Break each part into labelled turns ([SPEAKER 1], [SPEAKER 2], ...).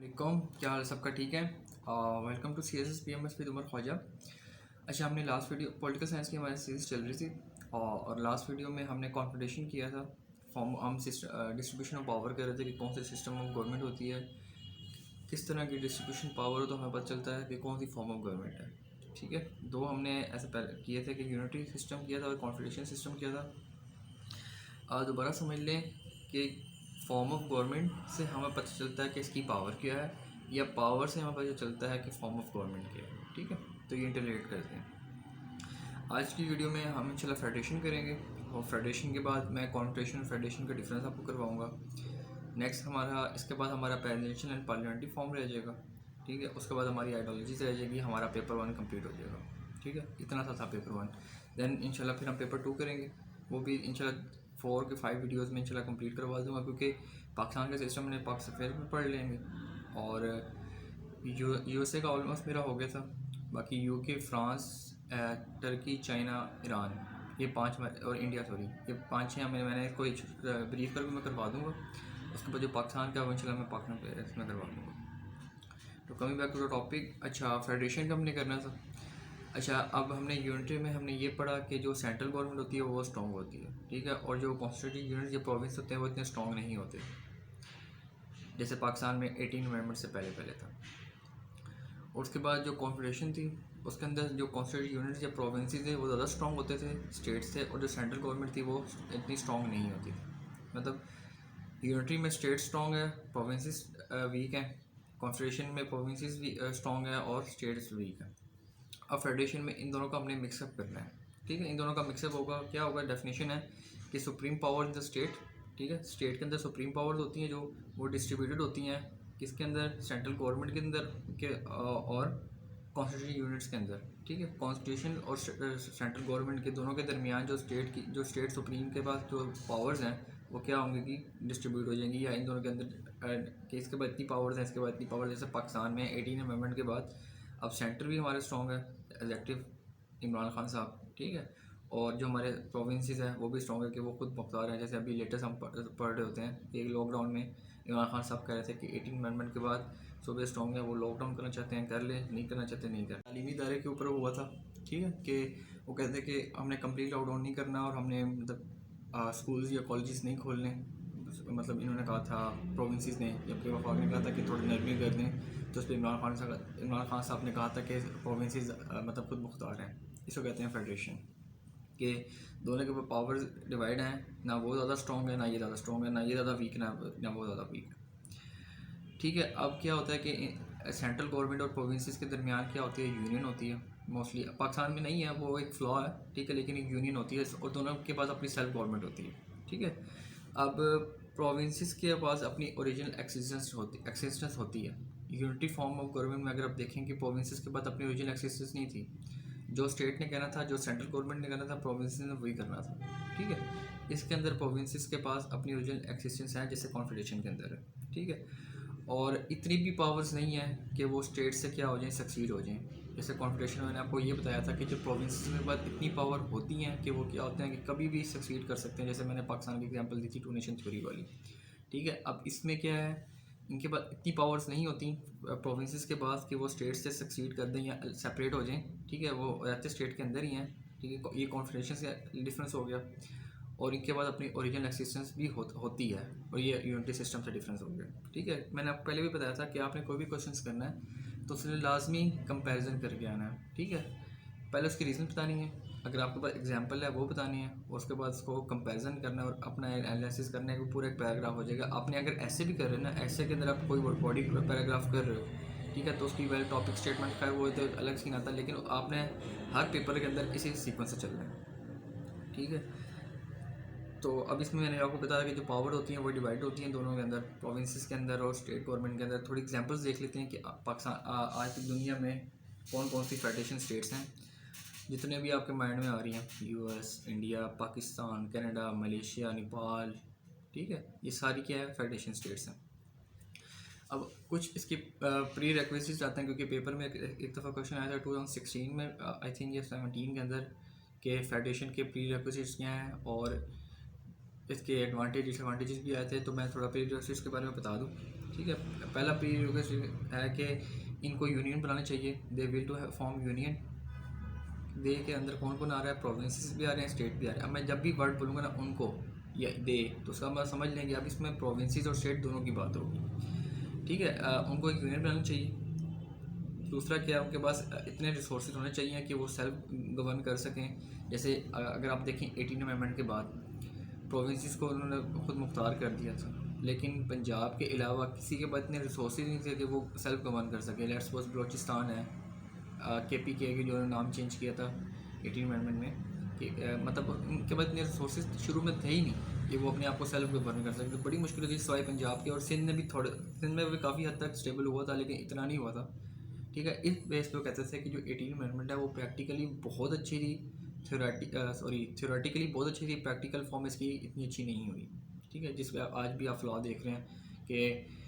[SPEAKER 1] वालेकुम, क्या हाल सबका ठीक है। Welcome to C S S P M S with Umar Khwaja. अच्छा, हमने लास्ट वीडियो पॉलिटिकल साइंस की हमारी सीरीज़ चल रही थी और लास्ट वीडियो में हमने कॉन्फिडेशन किया था। फॉर्म हम डिस्ट्रीब्यूशन ऑफ पावर कर रहे थे कि कौन से सिस्टम ऑफ गवर्नमेंट होती है, किस तरह की डिस्ट्रीब्यूशन पावर हो तो हमें पता चलता है कि कौन सी फॉर्म ऑफ गवर्नमेंट है। ठीक है, दो हमने ऐसे पहले किए थे कि यूनिटी सिस्टम किया था और कॉन्फिडेशन सिस्टम किया था। दोबारा समझ लें कि फॉर्म ऑफ गवर्नमेंट से हमें पता चलता है कि इसकी पावर क्या है, या पावर से हमें पता चलता है कि फॉर्म ऑफ गवर्नमेंट क्या है। ठीक है, तो ये इंटरलेट करते हैं। आज की वीडियो में हम इंशाल्लाह फेडरेशन करेंगे और फेडरेशन के बाद मैं कॉन्फिडेशन और फेडरेशन का डिफरेंस आपको करवाऊंगा। नेक्स्ट हमारा इसके बाद हमारा प्रेसिडेंशियल एंड पार्लियामेंट्री फॉर्म रह जाएगा। ठीक है, उसके बाद हमारी आइडियोलॉजीज रह जाएगी, हमारा पेपर 1 कंप्लीट हो जाएगा। ठीक है, इतना सा था पेपर 1। देन इंशाल्लाह फिर हम पेपर 2 करेंगे, वो भी इंशाल्लाह 4 के 5 वीडियोज़ में इंशाल्लाह कंप्लीट करवा दूँगा, क्योंकि पाकिस्तान का सिस्टम मैंने पाक से फिर भी पढ़ लेंगे। और यूएसए का ऑलमोस्ट मेरा हो गया था। बाकी UK, France, Turkey, China, Iran, ये 5 और इंडिया, सॉरी, ये 5-6 मैंने कोई ब्रीफ करके मैं करवा दूँगा। उसके बाद जो पाकिस्तान का इंशाल्लाह मैं पाकिस्तान इसमें करवा दूँगा। तो coming back to the topic, अच्छा फेडरेशन का हमने करना था। अच्छा, अब हमने यूनिटी में हमने ये पढ़ा कि जो सेंट्रल गवर्नमेंट होती है वो स्ट्रॉन्ग होती है। ठीक है, और जो कॉन्स्टिट्यूटिव यूनिट जो प्रोविंस होते हैं वो इतने स्ट्रॉन्ग नहीं होते, जैसे पाकिस्तान में 18 नवंबर से पहले पहले था। और उसके बाद जो कॉन्फेडरेशन थी उसके अंदर जो कॉन्स्टिट्यूटिव यूनिट या प्रोविंसेस थे वो ज़्यादा स्ट्रॉन्ग होते थे स्टेट्स से, और जो सेंट्रल गवर्नमेंट थी वो इतनी स्ट्रॉन्ग नहीं होती थी। मतलब यूनिटी में स्टेट स्ट्रॉन्ग है, प्रोविंसेस वीक हैं। कॉन्फेडरेशन में प्रोविंसेस भी स्ट्रॉन्ग है और स्टेट्स वीक हैं। अब फेडरेशन में इन दोनों का हमने मिक्सअप करना है। ठीक है, इन दोनों का मिक्सअप होगा, क्या होगा, डेफिनेशन है कि supreme power in the state. ठीक है, स्टेट के अंदर सुप्रीम पावर्स होती हैं जो वो डिस्ट्रीब्यूटेड होती हैं किसके अंदर, सेंट्रल गवर्नमेंट के अंदर के और कॉन्स्टिट्यूशन यूनिट्स के अंदर। ठीक है, कॉन्स्टिट्यूशन और सेंट्रल गवर्नमेंट के दोनों के दरमियान जो स्टेट सुप्रीम के पास जो पावर्स हैं वो क्या होंगी कि डिस्ट्रीब्यूट हो जाएंगी, या इन दोनों के अंदर कि इसके बाद इतनी पावर्स हैं, इसके बाद इतनी पावर। जैसे पाकिस्तान में 18 अमेंडमेंट के बाद अब सेंटर भी हमारे स्ट्रॉन्ग है, एग्जेक्टिव इमरान खान साहब। ठीक है, और जो हमारे प्रोविंसेस हैं वो भी स्ट्रॉन्ग है कि वो खुद मुख्तार हैं। जैसे अभी लेटेस्ट हम पढ़ रहे होते हैं, एक लॉकडाउन में इमरान खान साहब कह रहे थे कि 18 अमेंडमेंट के बाद सूबे स्ट्रॉन्ग है, वो लॉकडाउन करना चाहते हैं कर लें, नहीं करना चाहते नहीं कर। तालीमी इदारे के ऊपर हुआ था। ठीक है, कि वो कहते हैं कि हमने कंप्लीट लॉकडाउन नहीं करना और हमने मतलब स्कूल्स या कॉलेजेस नहीं खोलने। मतलब इन्होंने कहा था प्रोविंसेस ने, जबकि वफाक ने कहा था कि थोड़ी नरमी कर दें। तो उस पर इमरान खान साहब ने कहा था कि प्रोविंसेस मतलब खुद मुख्तार हैं। इसको कहते हैं फेडरेशन, कि दोनों के पावर्स डिवाइड हैं, ना वो ज़्यादा स्ट्रॉन्ग है ना ये ज़्यादा स्ट्रॉन्ग है, ना ये ज़्यादा वीक ना वो ज़्यादा वीक है। ठीक है, अब क्या होता है कि सेंट्रल गवर्नमेंट और प्रोविंसेस के दरमियान क्या होती है, यूनियन होती है। मोस्टली पाकिस्तान में नहीं है, वो एक फ्लॉ है। ठीक है, लेकिन एक यूनियन होती है और दोनों के पास अपनी सेल्फ गवर्नमेंट होती है। ठीक है, अब प्रोविंसेस के पास अपनी ओरिजिनल एक्सिस्टेंस होती है। यूनिटी फॉर्म ऑफ गवर्नमेंट में अगर आप देखें कि प्रोविंसेस के पास अपनी ओरिजिनल एक्सिस्टेंस नहीं थी, जो स्टेट ने कहना था, जो सेंट्रल गवर्नमेंट ने कहना था, प्रोविंसेस ने वही करना था। ठीक है, इसके अंदर प्रोविंसेस के पास अपनी ओरिजिनल एक्सिस्टेंस है, जैसे कॉन्फेडरेशन के अंदर है। ठीक है, और इतनी भी पावर्स नहीं है कि वो स्टेट से क्या हो जाएं, सक्सीड हो जाएं। जैसे कॉन्फेडरेशन में मैंने आपको ये बताया था कि जो प्रोविंसेस में बाद इतनी पावर होती हैं कि वो क्या होते हैं कि कभी भी सक्सीड कर सकते हैं। जैसे मैंने पाकिस्तान की एग्जांपल दी थी 2 नेशन थ्योरी वाली। ठीक है, अब इसमें क्या है, इनके पास इतनी पावर्स नहीं होती प्रोविंसेस के पास कि वो स्टेट से सक्सीड कर दें या सेपरेट हो जाएं। ठीक है, वो रहते स्टेट के अंदर ही हैं। ठीक है, ये कॉन्फेडरेशन से डिफरेंस हो गया। और इनके बाद अपनी ओरिजिनल एक्सिस्टेंस भी होती है, और ये यूनिटी सिस्टम से डिफरेंस हो गया। ठीक है, मैंने आपको पहले भी बताया था कि आपने कोई भी क्वेश्चन करना है तो उसने लाजमी कंपैरिजन करके आना है। ठीक है, पहले उसकी रीज़न बतानी है, अगर आपके पास एग्जांपल है वो बतानी है, उसके बाद उसको कंपैरिजन करना है और अपना एनालिसिस करना है कि पूरा एक पैराग्राफ हो जाएगा। आपने अगर ऐसे भी कर रहे हैं ना, ऐसे के अंदर आप कोई बॉडी पैराग्राफ कर रहे हो, ठीक है, तो उसकी वैल टॉपिक स्टेटमेंट का वो तो अलग सीन आता है, लेकिन आपने हर पेपर के अंदर इसी सीक्वेंस से चलना है। ठीक है, तो अब इसमें मैंने आपको बताया कि जो पावर होती हैं वो डिवाइड होती हैं दोनों के अंदर, प्रोविंसेस के अंदर और स्टेट गवर्नमेंट के अंदर। थोड़ी एग्जांपल्स देख लेते हैं कि पाकिस्तान आज की दुनिया में कौन कौन सी फेडरेशन स्टेट्स हैं, जितने भी आपके माइंड में आ रही हैं, US, India, Pakistan, Canada, Malaysia, Nepal. ठीक है, ये सारी क्या है, फेडरेशन स्टेट्स हैं। अब कुछ इसके प्री रिक्विजिट्स आते हैं, क्योंकि पेपर में एक दफ़ा क्वेश्चन आया था 2016 में, आई थिंक ये 17 के अंदर, कि फेडरेशन के प्री रिक्विजिट्स क्या हैं और इसके एडवांटेज डिसएडवांटेजेस भी आए थे। तो मैं थोड़ा प्री रिक्विजिट्स के बारे में बता दूं। ठीक है। पहला प्री है कि इनको यूनियन बनाना चाहिए, they will to form union. दे के अंदर कौन कौन आ रहा है, प्रोविंसेस भी आ रहे हैं, स्टेट भी आ रहे हैं। अब मैं जब भी वर्ड बोलूँगा ना उनको या दे, तो उसका मतलब समझ लेंगे अब इसमें प्रोविंसेस और स्टेट दोनों की बात होगी, ठीक है। उनको एक यूनियन बनाना चाहिए। दूसरा क्या है, उनके पास इतने रिसोर्सेज होने चाहिए कि वो सेल्फ गवर्न कर सकें। जैसे अगर आप देखें 18 अमेंडमेंट के बाद प्रोविंसेस को उन्होंने खुद मुख्तार कर दिया था, लेकिन पंजाब के अलावा किसी के पास इतने रिसोर्सेज नहीं थे कि वो सेल्फ गवर्न कर सके। लेट्स सपोज बलोचिस्तान है, KPK के जो नाम चेंज किया था 18 अमेंडमेंट में कि मतलब उनके पास इतने रिसोर्सेज शुरू में थे ही नहीं कि वो अपने आप को सेल्फ गवर्न कर सकते। बड़ी मुश्किल थी सवाई पंजाब के, और सिंध में भी सिंध में भी काफ़ी हद तक स्टेबल हुआ था, लेकिन इतना नहीं हुआ था, ठीक है। इस बेस पे वो कहते थे कि जो 18 अमेंडमेंट है वो प्रैक्टिकली बहुत अच्छी थी, थ्योरेटिकली बहुत अच्छी थी, प्रैक्टिकल फॉर्म इसकी इतनी अच्छी नहीं हुई, ठीक है। जिस पे आज भी आप फ्लॉ देख रहे हैं कि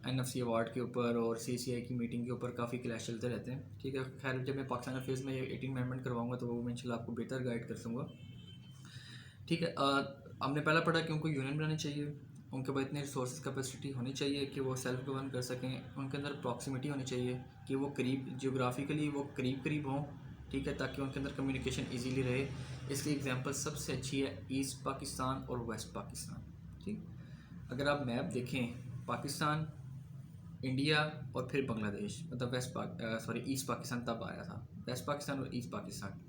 [SPEAKER 1] NFC अवार्ड के ऊपर और CCI की मीटिंग के ऊपर काफ़ी क्लैश चलते रहते हैं, ठीक है। खैर जब मैं पाकिस्तान अफेयर्स में 18 अमेंडमेंट करवाऊंगा तो वो मैं इंशाल्लाह आपको बेहतर गाइड कर दूँगा, ठीक है। हमने पहला पढ़ा कि उनको यूनियन बनानी चाहिए, उनके पास इतने रिसोर्स कैपेसिटी होनी चाहिए कि वो सेल्फ गवर्न कर सकें, उनके अंदर प्रॉक्सिमिटी होनी चाहिए कि वो करीब जियोग्राफिकली वो करीब करीब हों, ठीक है, ताकि उनके अंदर कम्युनिकेशन इजीली रहे। इसकी एग्जांपल सबसे अच्छी है ईस्ट पाकिस्तान और वेस्ट पाकिस्तान, ठीक। अगर आप मैप देखें, पाकिस्तान, इंडिया और फिर बांग्लादेश, मतलब ईस्ट पाकिस्तान तब आया था, वेस्ट पाकिस्तान और ईस्ट पाकिस्तान,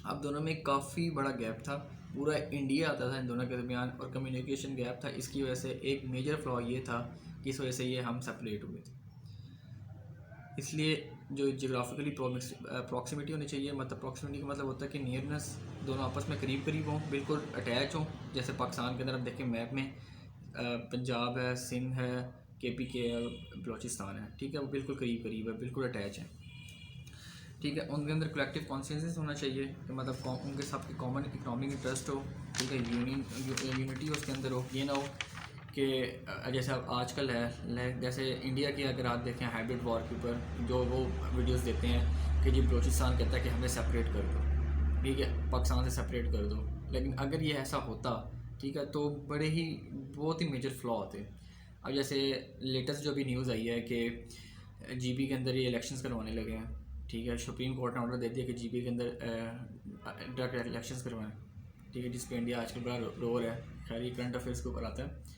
[SPEAKER 1] अब दोनों में काफ़ी बड़ा गैप था, पूरा इंडिया आता था इन दोनों के दरमियान, और कम्युनिकेशन गैप था। इसकी वजह से एक मेजर फ्लॉ ये था कि इस वजह से ये हम सेपरेट हुए थे। इसलिए जो जियोग्राफिकली प्रॉक्सिमिटी होनी चाहिए, मतलब प्रॉक्सिमिटी का मतलब होता है कि नियरनेस, दोनों आपस में करीब करीब हों, बिल्कुल अटैच हों। जैसे पाकिस्तान के अंदर आप देखें मैप में पंजाब है, सिंध है, KPK है, बलोचिस्तान है, ठीक है, वो बिल्कुल करीब करीब है, बिल्कुल अटैच है, ठीक है। उनके अंदर कलेक्टिव कॉन्सेंसस होना चाहिए कि मतलब उनके सबके कॉमन इकोनॉमिक इंटरेस्ट हो, ठीक है, यूनिटी उसके अंदर हो। ये ना हो कि जैसे अब आजकल है जैसे इंडिया की अगर आप देखें हाइब्रिड वॉर के ऊपर जो वो वीडियोस देते हैं कि जी बलोचिस्तान कहता है कि हमें सेपरेट कर दो, ठीक है, पाकिस्तान से सेपरेट कर दो। लेकिन अगर ये ऐसा होता, ठीक है, तो बड़े ही बहुत ही मेजर फ्लॉ होते। अब जैसे लेटेस्ट जो भी न्यूज़ आई है कि GB के अंदर ये इलेक्शंस करवाने लगे हैं, ठीक है, सुप्रीम कोर्ट ने ऑर्डर दे दिया कि GB के अंदर डायरेक्ट इलेक्शंस करवाएं, ठीक है, जिस पे इंडिया आजकल बड़ा रोर है। खैर ये करंट अफेयर्स के ऊपर आता है,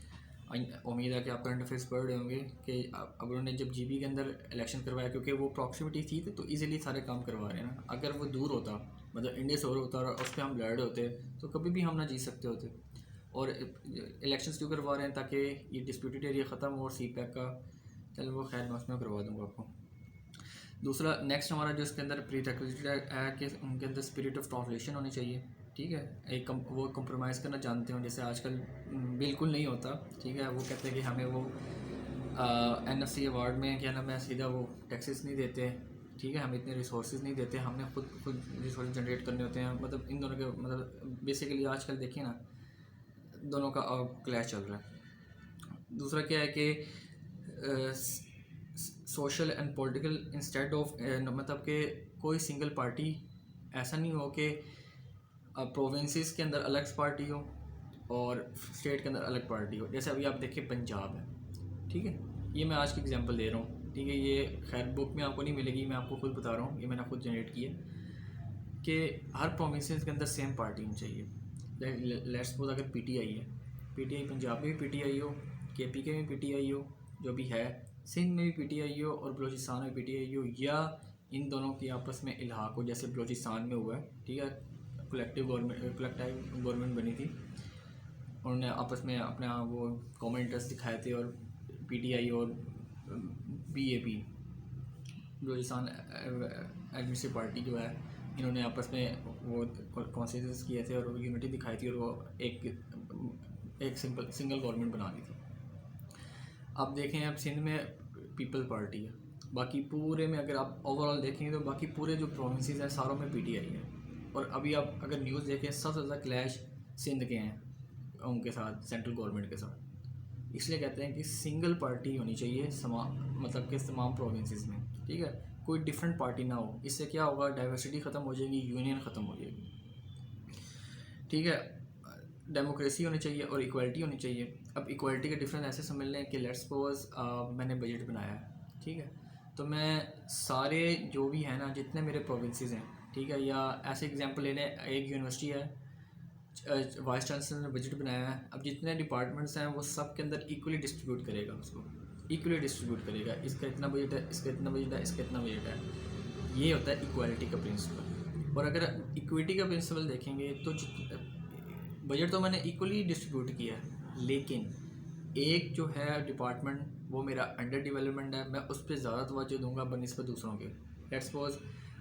[SPEAKER 1] उम्मीद है कि आप करंट अफेयर्स पढ़ रहे होंगे कि अब उन्होंने जब GB के अंदर इलेक्शन करवाया, क्योंकि वो प्रॉक्सिमिटी थी तो ईजिली सारे काम करवा रहे हैं ना। अगर वो दूर होता, मतलब इंडिया से और होता और उस पर हम लड़ रहे होते, तो कभी भी हम ना जीत सकते होते। और इलेक्शंस क्यों करवा रहे हैं, ताकि ये डिस्प्यूटेड एरिया ख़त्म हो, और CPAC का, चलो वो खैर मैं उसमें करवा दूँगा आपको। दूसरा नेक्स्ट हमारा जो इसके अंदर प्री रिक्विजिट है कि उनके अंदर स्पिरिट ऑफ टॉलरेशन होनी चाहिए, ठीक है। वो कंप्रोमाइज़ करना जानते हो, जैसे आजकल बिल्कुल नहीं होता, ठीक है। वो कहते हैं कि हमें वो NFC अवार्ड में क्या नाम है, सीधा वो टैक्सेस नहीं देते, ठीक है, हमें इतने रिसोर्सेज नहीं देते, हमने खुद रिसोर्स जनरेट करने होते हैं। मतलब इन दोनों के मतलब बेसिकली आजकल देखिए ना, दोनों का क्लैश चल रहा है। दूसरा क्या है कि social and political instead of, मतलब कि कोई सिंगल पार्टी ऐसा नहीं हो कि प्रोविंसेस के अंदर अलग पार्टी हो और स्टेट के अंदर अलग पार्टी हो। जैसे अभी आप देखिए पंजाब है, ठीक है, ये मैं आज की एग्जांपल दे रहा हूँ, ठीक है, ये खैर बुक में आपको नहीं मिलेगी, मैं आपको खुद बता रहा हूँ, ये मैंने खुद जनरेट किया कि हर प्रोविंसेस के अंदर सेम पार्टी होनी चाहिए। लेट्स सपोज अगर PTI है, PTI पंजाब में भी PTI हो, KPK में PTI हो, जो भी है, सिंध में भी PTI हो और बलोचिस्तान में PTI हो, या इन दोनों की आपस में इल्हाक हो, जैसे बलोचिस्तान में हुआ है, ठीक है, कलेक्टिव गवर्नमेंट बनी थी, उन्होंने आपस में अपना वो कॉमन इंटरेस्ट दिखाए थे, और PTI और BAP बलोचिस्तान एडमिनिस्ट्रेटिव पार्टी जो है, इन्होंने आपस में वो कॉन्सेंसस किए थे और यूनिटी दिखाई थी, और वो एक सिंगल गवर्नमेंट बना ली थी। अब देखें, अब सिंध में पीपल पार्टी है, बाकी पूरे में अगर आप ओवरऑल देखेंगे तो बाकी पूरे जो प्रोविंसेस हैं सारों में PTI है। और अभी आप अगर न्यूज़ देखें, सबसे ज़्यादा क्लैश सिंध के हैं उनके साथ, सेंट्रल गवर्नमेंट के साथ। इसलिए कहते हैं कि सिंगल पार्टी होनी चाहिए मतलब कि तमाम प्रोविंसेस में, ठीक है, कोई डिफरेंट पार्टी ना हो। इससे क्या होगा, डाइवर्सिटी ख़त्म हो जाएगी, यूनियन ख़त्म हो जाएगी, ठीक है। डेमोक्रेसी होनी चाहिए और इक्वालिटी होनी चाहिए। अब इक्वालिटी का डिफरेंस ऐसे समझ लें कि लेट्स सपोज मैंने बजट बनाया है, ठीक है, तो मैं सारे जो भी हैं ना, जितने मेरे प्रोविंसेस हैं, ठीक है, या ऐसे एग्जांपल ले लें, एक यूनिवर्सिटी है, वाइस चांसलर ने बजट बनाया है, अब जितने डिपार्टमेंट्स हैं वो सब के अंदर इक्वली डिस्ट्रीब्यूट करेगा, उसको इक्वली डिस्ट्रीब्यूट करेगा, इसका इतना बजट है, इसका इतना बजट है, इसका इतना बजट है। ये होता है इक्वालिटी का प्रिंसिपल। और अगर इक्विटी का प्रिंसिपल देखेंगे तो बजट तो मैंने इक्वली डिस्ट्रीब्यूट किया है, लेकिन एक जो है डिपार्टमेंट वो मेरा अंडर डेवलपमेंट है, मैं उस पर ज़्यादा तवज्जो दूंगा बनस्बत दूसरों के। लेट्स सपोज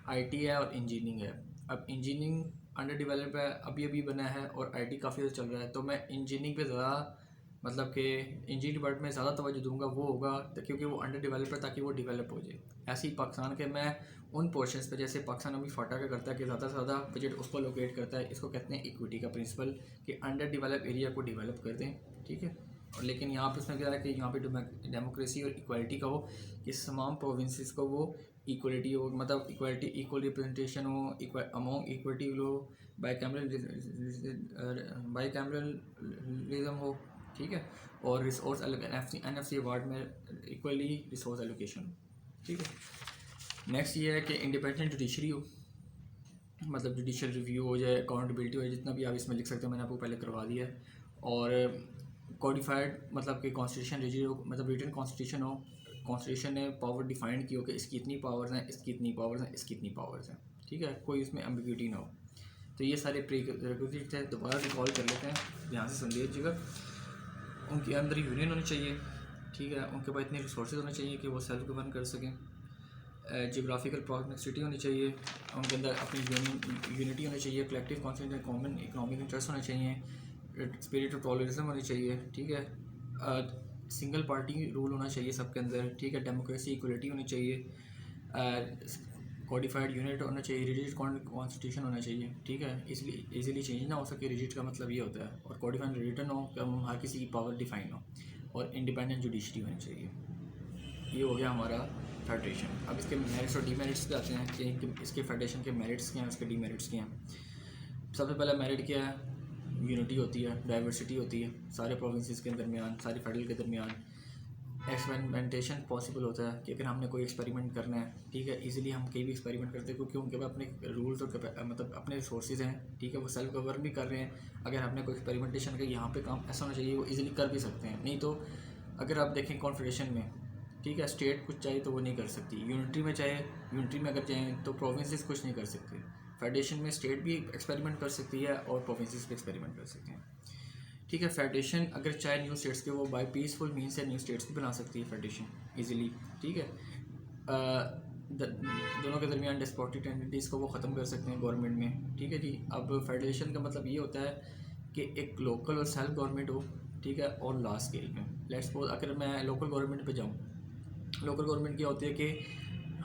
[SPEAKER 1] आईटी है और इंजीनियरिंग है। अब इंजीनियरिंग अंडर डेवलप है, अभी अभी बना है, और आईटी काफ़ी ज़्यादा चल रहा है, तो मैं इंजीनियरिंग पे ज़्यादा मतलब कि इंजीनियरिंग डिपार्टमेंट में ज़्यादा तवज्जो दूंगा, वो होगा क्योंकि वो अंडर डेवलप है, ताकि वो डेवलप हो जाए। ऐसे ही पाकिस्तान के मैं उन पोर्शंस पे, जैसे पाकिस्तान अभी फाटा का करता है कि ज़्यादा से ज़्यादा बजट उसको लोकेट करता है, इसको कहते हैं इक्विटी का प्रिंसिपल, कि अंडर डेवलप एरिया को डेवलप कर दें, ठीक है। और लेकिन यहाँ पे उसमें क्या है कि यहाँ पे डेमोक्रेसी और इक्वालिटी का हो कि तमाम प्रोविंसेस को वो इक्वलिटी हो, मतलब इक्वालिटी, इक्वल रिप्रेजेंटेशन हो, अमॉन्ग इक्विटी हो, बाईकैमरलिज्म हो, ठीक है, और रिसोर्स एनएफसी अवार्ड में इक्वली रिसोर्स एलोकेशन, ठीक है। नेक्स्ट ये है कि इंडिपेंडेंट जुडिशरी हो, मतलब जुडिशल रिव्यू हो जाए, अकाउंटेबिलिटी हो जाए, जितना भी आप इसमें लिख सकते हो मैंने आपको पहले करवा दिया है। और कोडिफाइड मतलब कि कॉन्स्टिट्यूशन रिजिड हो, मतलब रिटन कॉन्स्टिट्यूशन हो, कॉन्स्टिट्यूशन ने पावर डिफाइंड की हो कि इसकी इतनी पावर्स हैं, इसकी इतनी पावर्स हैं, इसकी इतनी पावर्स हैं, ठीक है, कोई उसमें एम्बिग्यूटी ना हो। तो ये सारे प्रीरेक्विजिट्स हैं, दोबारा रिकॉल कर लेते हैं, ध्यान से सुन लीजिएगा। उनके अंदर यूनियन होनी चाहिए, ठीक है, उनके पास इतने रिसोर्सेज होने चाहिए कि वो सेल्फ गवर्न कर सकें, जियोग्राफिकल प्रॉक्सिमिटी होनी चाहिए, उनके अंदर अपनी यूनिटी होनी चाहिए, collective concentration, common economic interest होने चाहिए, स्पिरिट ऑफ टॉलरेंस होनी चाहिए, ठीक है, सिंगल पार्टी रूल होना चाहिए सबके अंदर, ठीक है, डेमोक्रेसी इक्वलिटी होनी चाहिए, कोडिफाइड यूनिट होना चाहिए, रिजिड कॉन्स्टिट्यूशन होना चाहिए, ठीक है, इसलिए इजीली चेंज ना हो सके, रिजिड का मतलब ये होता है, और कोडिफाइड रिटर्न हो कि हर किसी की पावर डिफाइन हो, और इंडिपेंडेंट जुडिशरी होनी चाहिए। ये हो गया हमारा फेडरेशन। अब इसके मेरिट्स और डीमेरिट्स पे आते हैं कि इसके फेडरेशन के मेरिट्स क्या हैं, उसके डीमेरिट्स क्या हैं। सबसे पहला मेरिट क्या है, यूनिटी होती है, डाइवर्सिटी होती है सारे प्रोविंसेस के दरमियान, सारे फेडरल के दरमियान। एक्सपेरिमेंटेशन पॉसिबल होता है कि अगर हमने कोई एक्सपेरिमेंट करना है, ठीक है, इजीली हम कहीं भी एक्सपेरिमेंट करते हैं, क्योंकि उनके पास अपने रूल्स और मतलब अपने रिसोर्सेज हैं, ठीक है, वो सेल्फ गवर्न भी कर रहे हैं। अगर हमने कोई एक्सपेरिमेंटेशन का यहाँ पे काम ऐसा होना चाहिए, वो इजीली कर भी सकते हैं। नहीं तो अगर आप देखें कॉन्फेडरेशन में, ठीक है, स्टेट कुछ चाहिए तो वो नहीं कर सकती, यूनिटी में चाहे, यूनिटी में अगर चाहें तो प्रोविंसेस कुछ नहीं कर सकते। फेडरेशन में स्टेट भी एक्सपेरिमेंट कर सकती है और प्रोविंसेस भी एक्सपेरिमेंट कर सकते हैं, ठीक है। फेडरेशन अगर चाहे न्यू स्टेट्स के, वो बाय पीसफुल मीन से न्यू स्टेट्स भी बना सकती है फेडरेशन इजीली, ठीक है। दोनों के दरमियान डेस्पोटिक टेंडेंसीज को वो ख़त्म कर सकते हैं गवर्नमेंट में, ठीक है जी। अब फेडरेशन का मतलब ये होता है कि एक लोकल और सेल्फ गवर्नमेंट हो, ठीक है, और लार्ज स्केल में। लेट्स सपोज अगर मैं लोकल गवर्नमेंट पे जाऊँ, लोकल गवर्नमेंट क्या होती है कि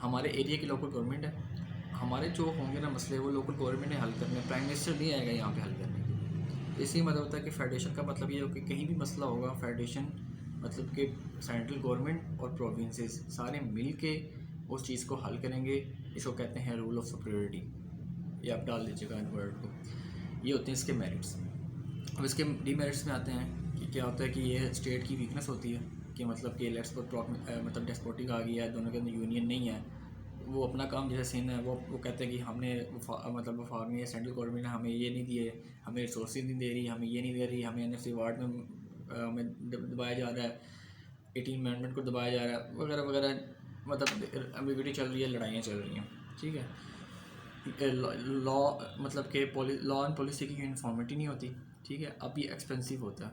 [SPEAKER 1] हमारे एरिया की लोकल गवर्नमेंट है, हमारे जो होंगे ना मसले वो लोकल गवर्नमेंट ने हल करने, प्राइम मिनिस्टर नहीं आएगा यहाँ पे हल करने के। इसी मतलब होता है कि फेडरेशन का मतलब ये हो कि कहीं भी मसला होगा, फेडरेशन मतलब कि सेंट्रल गवर्नमेंट और प्रोविंसेस सारे मिल के उस चीज़ को हल करेंगे। इसको कहते हैं रूल ऑफ सुपीरियरिटी। ये आप डाल दीजिएगा इन वर्ड को। ये होते हैं इसके मेरिट्स। अब इसके डीमेरिट्स में आते हैं कि क्या होता है कि ये स्टेट की वीकनेस होती है कि मतलब कि लेट्स मतलब डेस्पोटिक आ गया है, दोनों के अंदर यूनियन नहीं है, वो अपना काम जैसे सिंध है, वो कहते हैं कि हमने मतलब वफाक में सेंट्रल गवर्नमेंट ने हमें ये नहीं दिए, हमें रिसोर्सेज नहीं दे रही, हमें ये नहीं दे रही, हमें एनएफसी वार्ड में हमें दबाया जा रहा है, 18 अमेंडमेंट को दबाया जा रहा है, वगैरह वगैरह, मतलब एम्बिग्यूटी चल रही है, लड़ाइयाँ चल रही हैं, ठीक है। लॉ मतलब कि लॉ एंड पॉलिसी की यूनिफॉर्मिटी नहीं होती, ठीक है। अब ये एक्सपेंसिव होता है।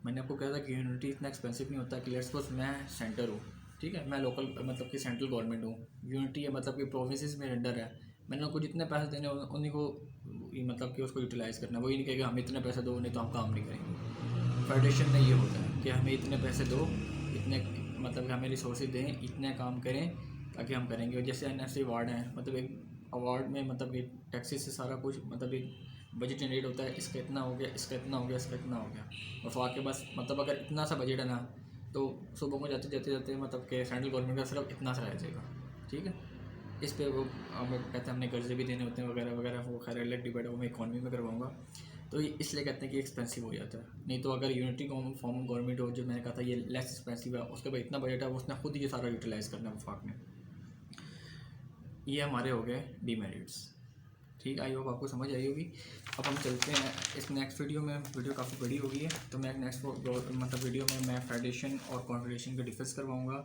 [SPEAKER 1] मैंने आपको कहा था कि यूनिटी इतना एक्सपेंसिव नहीं होता कि लेट्स सपोज मैं सेंटर हूँ, ठीक है, मैं लोकल मतलब कि सेंट्रल गवर्नमेंट हूँ, यूनिटी है मतलब कि प्रोविंसेस में अंडर है, मैंने उनको जितने पैसे देने उन्हीं को मतलब कि उसको यूटिलाइज़ करना। वो ये नहीं कहेगा हमें इतने पैसे दो, नहीं तो हम काम नहीं करेंगे। फेडरेशन में ये होता है कि हमें इतने पैसे दो, इतने मतलब कि हमें रिसोर्सेज दें, इतने काम करें ताकि हम करेंगे। जैसे एनएफसी अवार्ड हैं, मतलब एक अवार्ड में मतलब कि टैक्सेस से सारा कुछ मतलब एक बजट जनरेट होता है, इसका इतना हो गया, इसका इतना हो गया, इसका इतना हो गया। वफाक के बस मतलब अगर इतना सा बजट है ना, तो सुबह को जाते जाते जाते मतलब कि सेंट्रल गवर्नमेंट का सिर्फ इतना सा रह जाएगा, ठीक है। इस पे वो हम कहते हैं हमने कर्जे भी देने होते हैं वगैरह वगैरह, वो खैर अलग डिबेट है, वो मैं इकॉनमी में करवाऊँगा।
[SPEAKER 2] तो ये इसलिए कहते हैं कि एक्सपेंसिव हो जाता है। नहीं तो अगर यूनिटी फॉर्म गवर्नमेंट हो, जो मैंने कहा था ये लेस एक्सपेंसिव है, उसके पास इतना बजट है, उसने खुद ये सारा यूटिलाइज़ करना है वफाक ने। ये हमारे हो गए डीमेरिट्स। ठीक, आई होप आपको समझ आई होगी। अब हम चलते हैं इस नेक्स्ट वीडियो में। वीडियो काफ़ी बड़ी हो गई है, तो मैं नेक्स्ट मतलब वीडियो में मैं फेडरेशन और कॉन्फेडरेशन का डिस्कस करवाऊँगा।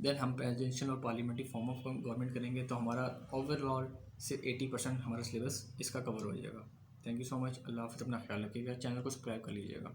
[SPEAKER 2] देन हम प्रेसिडेंशियल और पार्लियामेंट्री फॉर्म ऑफ गवर्नमेंट करेंगे, तो हमारा ओवरऑल से 80% हमारा सिलेबस इसका कवर हो जाएगा। Thank you so much. अल्लाह हाफ़िज़। अपना ख्याल रखिएगा। चैनल को सब्सक्राइब कर लीजिएगा।